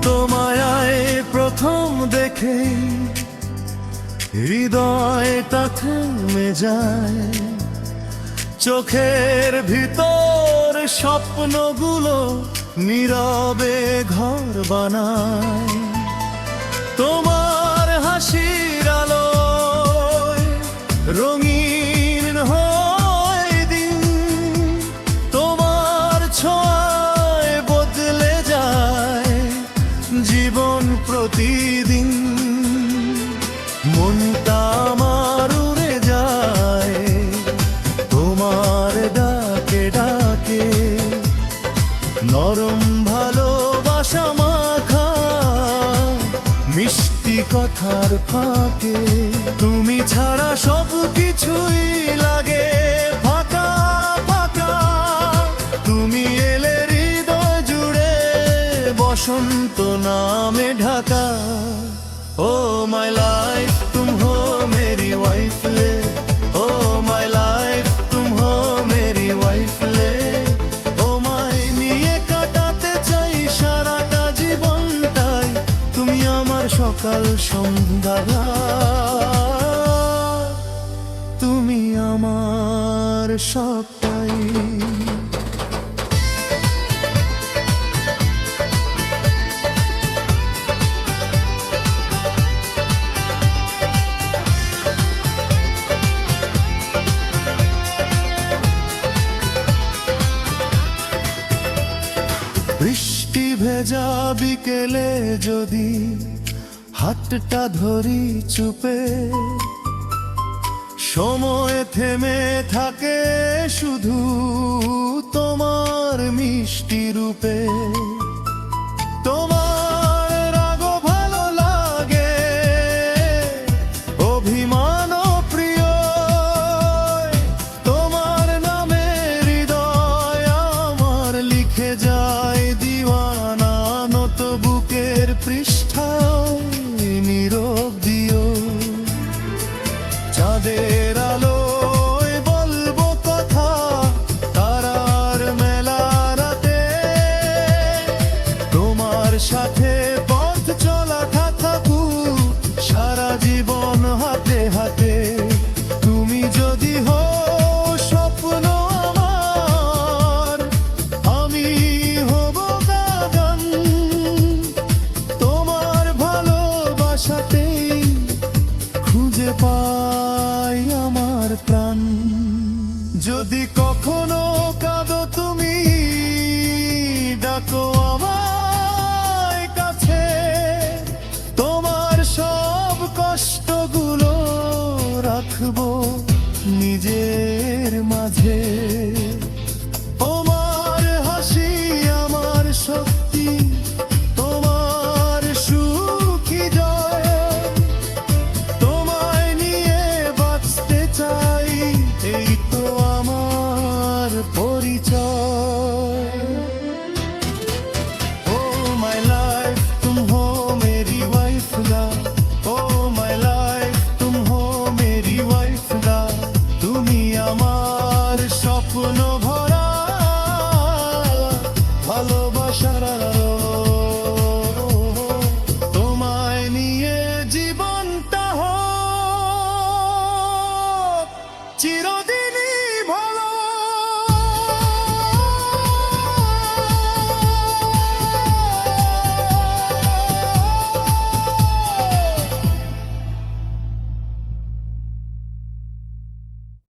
তোমায় প্রথম দেখে হৃদয়টা থেমে যায়, চোখের ভিতর স্বপ্নগুলো নীরবে ঘর বানায়। তোমার হাসির আলোয় রঙিন হয় দিন, তোমার ছোঁয়ায় বদলে যায় জীবন প্রতিদিন। মনটা আমার উড়ে যায় তোমার ডাকে ডাকে, নরম ভালোবাসা মাখা মিষ্টি কথার ফাঁকে। তুমি ছাড়া সব কিছুই লাগে ফাঁকা ফাঁকা, তুমি এলে হৃদয় জুড়ে বসন্ত নামে ঢাকা। ও মাই লাইফ তুম হো মেরি ওয়াইফ ले, ओ माय लाइफ तुम हो मेरी वाइफ ले। ও মাই নিয়ে কাটাতে চাই সারাটা জীবনটাই, তুমি আমার সকাল সন্ধ্যা, তুমি আমার সবটাই। বৃষ্টি ভেজা বিকেলে যদি হাতটা ধরি চুপে, সময় থেমে থাকে শুধু তোমার মিষ্টি রূপে। তোমার রাগও ভালো লাগে, অভিমানও প্রিয়, তোমার নামে হৃদয় আমার লিখে যায় দিওয়ানা। নত বুকের পৃষ্ঠায় নীরব দিও, চাঁদের আলোয় বলবো কথা তারার মেলা রাতে। তোমার সাথে পথ চলা থাকুক সারা জীবন হাতে হাতে। তুমি যদি হও স্বপ্ন আমার, আমি হব গান। তোমার ভালোবাসাতেই খুঁজে পাই আমার প্রাণ। যদি কখনো কাঁদো তুমি ডাকো আমায় কাছে, তোমার সব কষ্টগুলো রাখবো নিজের মাঝে। তোমার হাসি আমার শক্তি, তোমার সুখী জয়, তোমায় নিয়ে বাঁচতে চাই, এই তো আমার পরিচয়। ও মাই লাইফ তুম হো মেরি ওয়াইফ লা, ও মাই লাইফ তুম হো মেরি ওয়াইফ লা। তুমি আমার স্বপ্ন ভরা ভালোবাসার